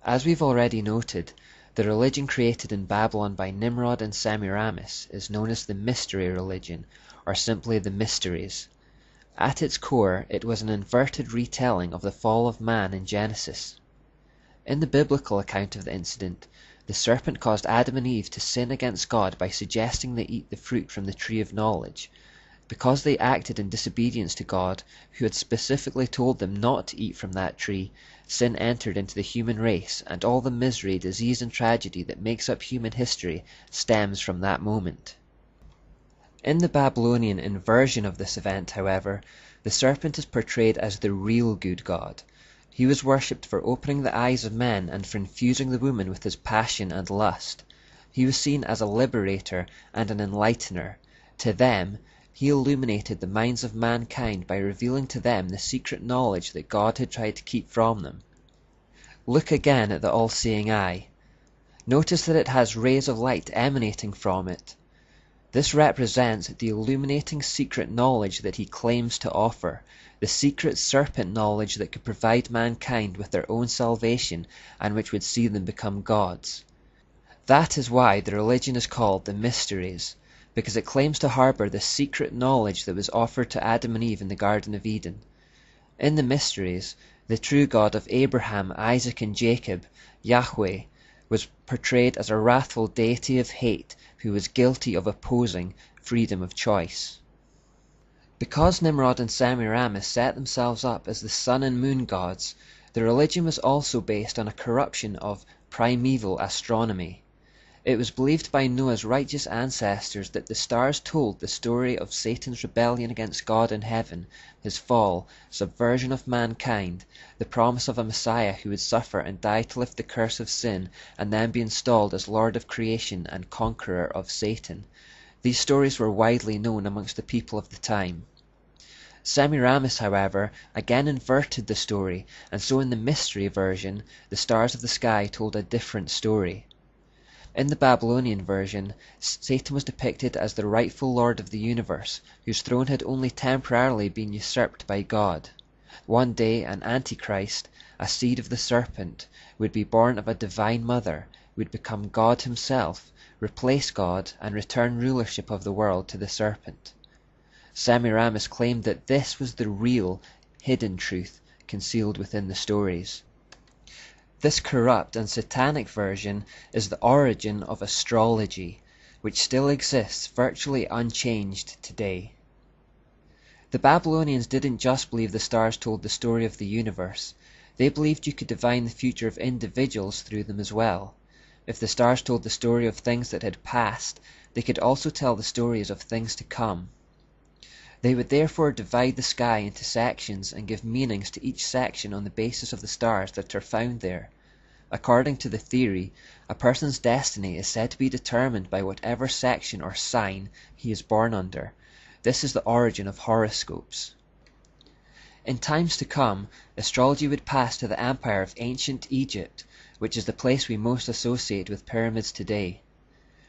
As we've already noted, the religion created in Babylon by Nimrod and Semiramis is known as the Mystery Religion, or simply the Mysteries. At its core, it was an inverted retelling of the fall of man in Genesis. In the biblical account of the incident, the serpent caused Adam and Eve to sin against God by suggesting they eat the fruit from the tree of knowledge. Because they acted in disobedience to God, who had specifically told them not to eat from that tree, sin entered into the human race, and all the misery, disease, and tragedy that makes up human history stems from that moment. In the Babylonian inversion of this event, however, the serpent is portrayed as the real good God. He was worshipped for opening the eyes of men and for infusing the woman with his passion and lust. He was seen as a liberator and an enlightener. To them, he illuminated the minds of mankind by revealing to them the secret knowledge that God had tried to keep from them. Look again at the all-seeing eye. Notice that it has rays of light emanating from it. This represents the illuminating secret knowledge that he claims to offer, the secret serpent knowledge that could provide mankind with their own salvation and which would see them become gods. That is why the religion is called the Mysteries, because it claims to harbor the secret knowledge that was offered to Adam and Eve in the Garden of Eden. In the Mysteries, the true God of Abraham, Isaac, and Jacob, Yahweh, was portrayed as a wrathful deity of hate who was guilty of opposing freedom of choice. Because Nimrod and Semiramis set themselves up as the sun and moon gods, the religion was also based on a corruption of primeval astronomy. It was believed by Noah's righteous ancestors that the stars told the story of Satan's rebellion against God in heaven, his fall, subversion of mankind, the promise of a Messiah who would suffer and die to lift the curse of sin and then be installed as Lord of creation and conqueror of Satan. These stories were widely known amongst the people of the time. Semiramis, however, again inverted the story, and so in the mystery version, the stars of the sky told a different story. In the Babylonian version, Satan was depicted as the rightful lord of the universe, whose throne had only temporarily been usurped by God. One day an Antichrist, a seed of the serpent, would be born of a divine mother, would become God himself, replace God, and return rulership of the world to the serpent. Semiramis claimed that this was the real, hidden truth concealed within the stories. This corrupt and satanic version is the origin of astrology, which still exists virtually unchanged today. The Babylonians didn't just believe the stars told the story of the universe. They believed you could divine the future of individuals through them as well. If the stars told the story of things that had passed, they could also tell the stories of things to come. They would therefore divide the sky into sections and give meanings to each section on the basis of the stars that are found there. According to the theory, a person's destiny is said to be determined by whatever section or sign he is born under. This is the origin of horoscopes. In times to come, astrology would pass to the empire of ancient Egypt, which is the place we most associate with pyramids today.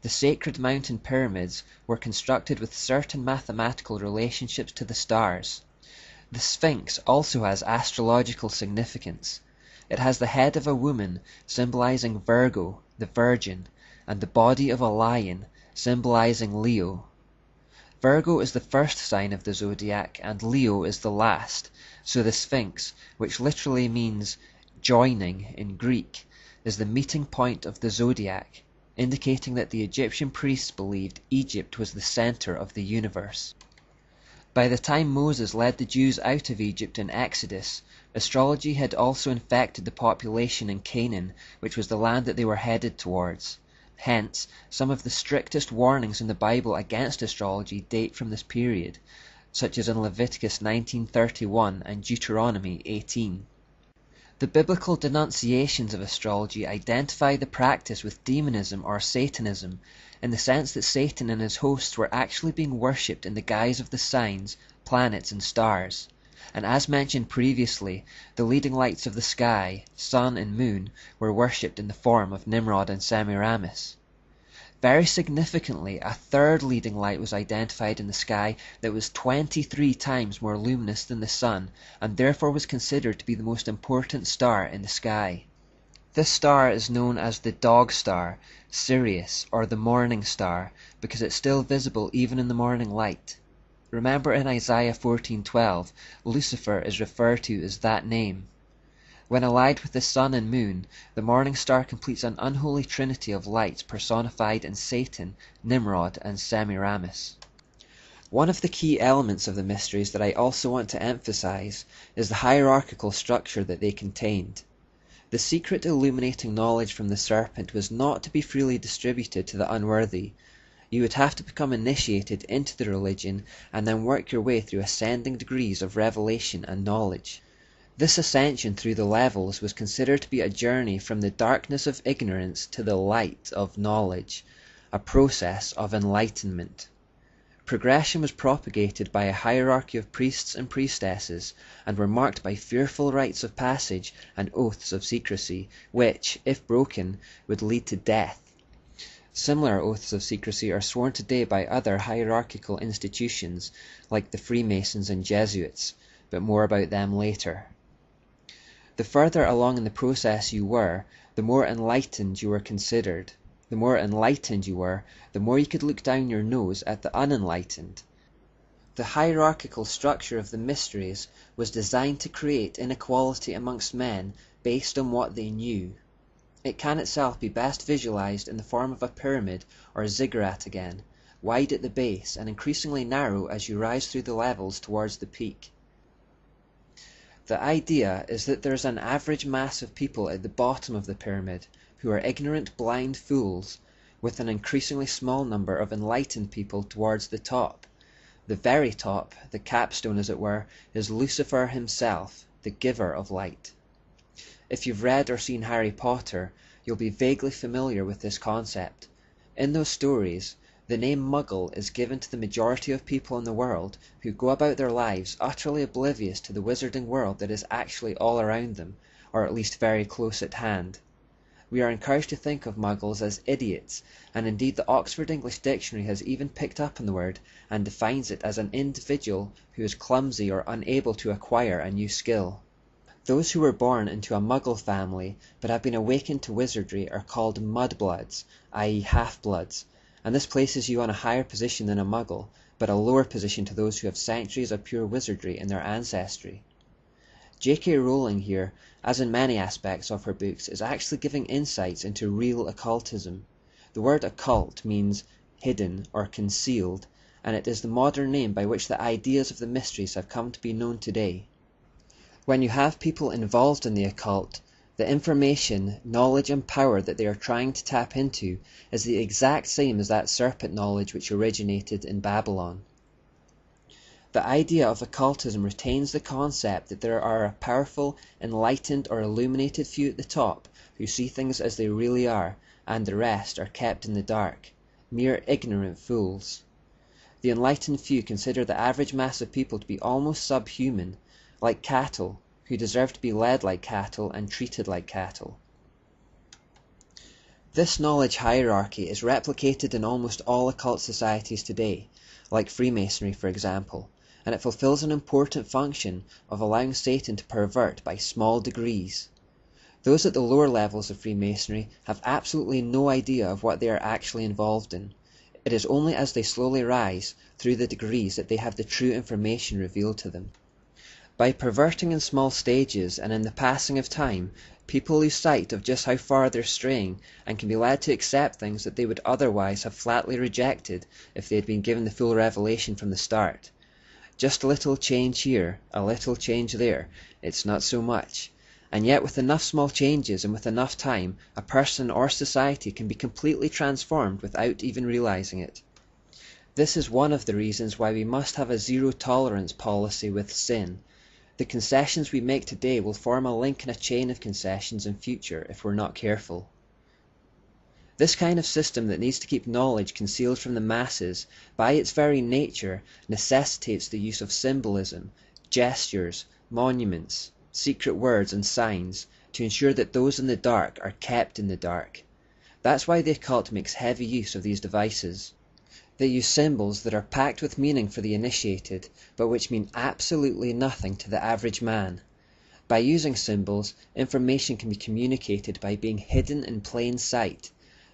The sacred mountain pyramids were constructed with certain mathematical relationships to the stars. The Sphinx also has astrological significance. It has the head of a woman, symbolizing Virgo, the Virgin, and the body of a lion, symbolizing Leo. Virgo is the first sign of the zodiac, and Leo is the last, so the Sphinx, which literally means joining in Greek, is the meeting point of the zodiac, indicating that the Egyptian priests believed Egypt was the center of the universe. By the time Moses led the Jews out of Egypt in Exodus, astrology had also infected the population in Canaan, which was the land that they were headed towards. Hence, some of the strictest warnings in the Bible against astrology date from this period, such as in Leviticus 19:31 and Deuteronomy 18. The biblical denunciations of astrology identify the practice with demonism or Satanism, in the sense that Satan and his hosts were actually being worshipped in the guise of the signs, planets, and stars. And as mentioned previously, the leading lights of the sky, sun and moon, were worshipped in the form of Nimrod and Semiramis. Very significantly, a third leading light was identified in the sky that was 23 times more luminous than the sun, and therefore was considered to be the most important star in the sky. This star is known as the Dog Star, Sirius, or the Morning Star, because it's still visible even in the morning light. Remember in Isaiah 14:12, Lucifer is referred to as that name. When allied with the sun and moon, the morning star completes an unholy trinity of lights personified in Satan, Nimrod, and Semiramis. One of the key elements of the mysteries that I also want to emphasize is the hierarchical structure that they contained. The secret illuminating knowledge from the serpent was not to be freely distributed to the unworthy. You would have to become initiated into the religion and then work your way through ascending degrees of revelation and knowledge. This ascension through the levels was considered to be a journey from the darkness of ignorance to the light of knowledge, a process of enlightenment. Progression was propagated by a hierarchy of priests and priestesses, and were marked by fearful rites of passage and oaths of secrecy, which, if broken, would lead to death. Similar oaths of secrecy are sworn today by other hierarchical institutions, like the Freemasons and Jesuits, but more about them later. The further along in the process you were, the more enlightened you were considered. The more enlightened you were, the more you could look down your nose at the unenlightened. The hierarchical structure of the mysteries was designed to create inequality amongst men based on what they knew. It can itself be best visualized in the form of a pyramid or ziggurat again, wide at the base and increasingly narrow as you rise through the levels towards the peak. The idea is that there is an average mass of people at the bottom of the pyramid who are ignorant, blind fools, with an increasingly small number of enlightened people towards the top. The very top, the capstone as it were, is Lucifer himself, the giver of light. If you've read or seen Harry Potter, you'll be vaguely familiar with this concept. In those stories, the name Muggle is given to the majority of people in the world who go about their lives utterly oblivious to the wizarding world that is actually all around them, or at least very close at hand. We are encouraged to think of Muggles as idiots, and indeed the Oxford English Dictionary has even picked up on the word and defines it as an individual who is clumsy or unable to acquire a new skill. Those who were born into a Muggle family but have been awakened to wizardry are called mudbloods, i.e. half-bloods, and this places you on a higher position than a Muggle, but a lower position to those who have centuries of pure wizardry in their ancestry. J.K. Rowling here, as in many aspects of her books, is actually giving insights into real occultism. The word occult means hidden or concealed, and it is the modern name by which the ideas of the mysteries have come to be known today. When you have people involved in the occult, the information, knowledge and power that they are trying to tap into is the exact same as that serpent knowledge which originated in Babylon. The idea of occultism retains the concept that there are a powerful, enlightened or illuminated few at the top who see things as they really are, and the rest are kept in the dark, mere ignorant fools. The enlightened few consider the average mass of people to be almost subhuman, like cattle, who deserve to be led like cattle and treated like cattle. This knowledge hierarchy is replicated in almost all occult societies today, like Freemasonry for example, and it fulfills an important function of allowing Satan to pervert by small degrees. Those at the lower levels of Freemasonry have absolutely no idea of what they are actually involved in. It is only as they slowly rise through the degrees that they have the true information revealed to them. By perverting in small stages and in the passing of time, people lose sight of just how far they're straying and can be led to accept things that they would otherwise have flatly rejected if they had been given the full revelation from the start. Just a little change here, a little change there, it's not so much. And yet with enough small changes and with enough time, a person or society can be completely transformed without even realizing it. This is one of the reasons why we must have a zero-tolerance policy with sin. The concessions we make today will form a link in a chain of concessions in future if we're not careful. This kind of system that needs to keep knowledge concealed from the masses, by its very nature, necessitates the use of symbolism, gestures, monuments, secret words and signs to ensure that those in the dark are kept in the dark. That's why the occult makes heavy use of these devices. They use symbols that are packed with meaning for the initiated, but which mean absolutely nothing to the average man. By using symbols, information can be communicated by being hidden in plain sight.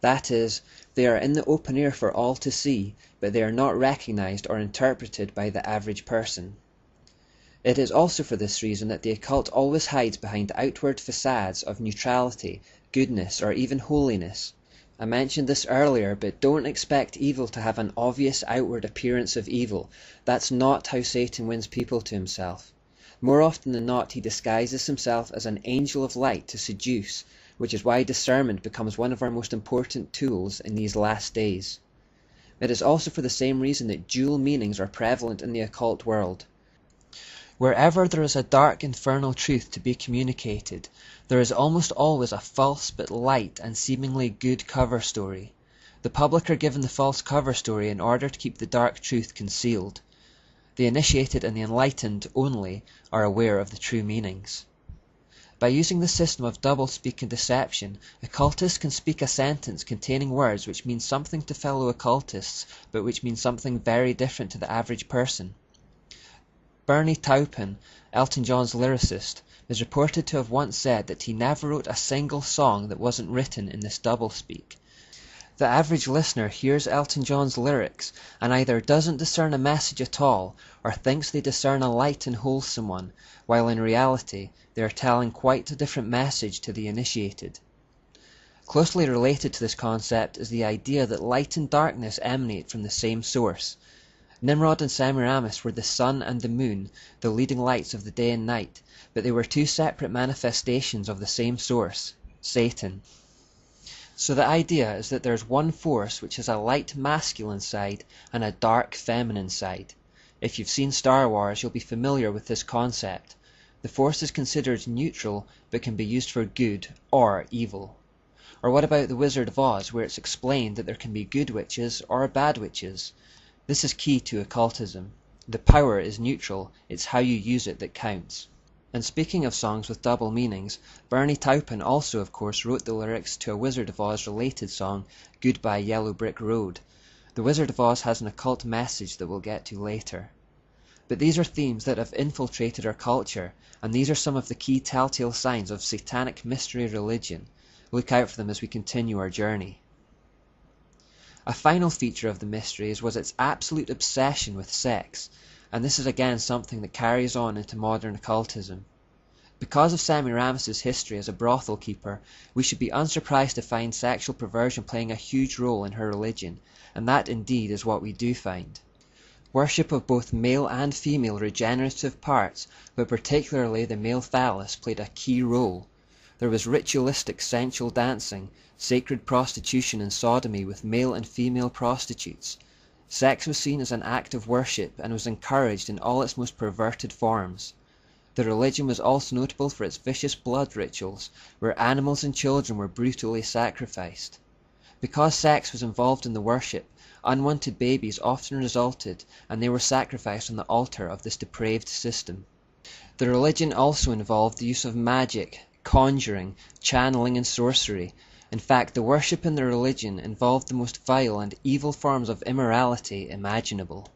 That is, they are in the open air for all to see, but they are not recognized or interpreted by the average person. It is also for this reason that the occult always hides behind outward facades of neutrality, goodness, or even holiness. I mentioned this earlier, but don't expect evil to have an obvious outward appearance of evil. That's not how Satan wins people to himself. More often than not, he disguises himself as an angel of light to seduce, which is why discernment becomes one of our most important tools in these last days. It is also for the same reason that dual meanings are prevalent in the occult world. Wherever there is a dark infernal truth to be communicated, there is almost always a false but light and seemingly good cover story. The public are given the false cover story in order to keep the dark truth concealed. The initiated and the enlightened only are aware of the true meanings. By using the system of doublespeak and deception, occultists can speak a sentence containing words which mean something to fellow occultists, but which mean something very different to the average person. Bernie Taupin, Elton John's lyricist, is reported to have once said that he never wrote a single song that wasn't written in this doublespeak. The average listener hears Elton John's lyrics and either doesn't discern a message at all or thinks they discern a light and wholesome one, while in reality they are telling quite a different message to the initiated. Closely related to this concept is the idea that light and darkness emanate from the same source. Nimrod and Semiramis were the sun and the moon, the leading lights of the day and night, but they were two separate manifestations of the same source, Satan. So the idea is that there's one force which has a light masculine side and a dark feminine side. If you've seen Star Wars, you'll be familiar with this concept. The force is considered neutral, but can be used for good or evil. Or what about the Wizard of Oz, where it's explained that there can be good witches or bad witches? This is key to occultism. The power is neutral, it's how you use it that counts. And speaking of songs with double meanings, Bernie Taupin also of course wrote the lyrics to a Wizard of Oz related song, Goodbye Yellow Brick Road. The Wizard of Oz has an occult message that we'll get to later. But these are themes that have infiltrated our culture, and these are some of the key telltale signs of satanic mystery religion. Look out for them as we continue our journey. A final feature of the mysteries was its absolute obsession with sex, and this is again something that carries on into modern occultism. Because of Semiramis' history as a brothel keeper, we should be unsurprised to find sexual perversion playing a huge role in her religion, and that indeed is what we do find. Worship of both male and female regenerative parts, but particularly the male phallus, played a key role. There was ritualistic sensual dancing, sacred prostitution and sodomy with male and female prostitutes. Sex was seen as an act of worship and was encouraged in all its most perverted forms. The religion was also notable for its vicious blood rituals, where animals and children were brutally sacrificed. Because sex was involved in the worship, unwanted babies often resulted, and they were sacrificed on the altar of this depraved system. The religion also involved the use of magic, conjuring, channeling and sorcery. In fact, the worship in the religion involved the most vile and evil forms of immorality imaginable.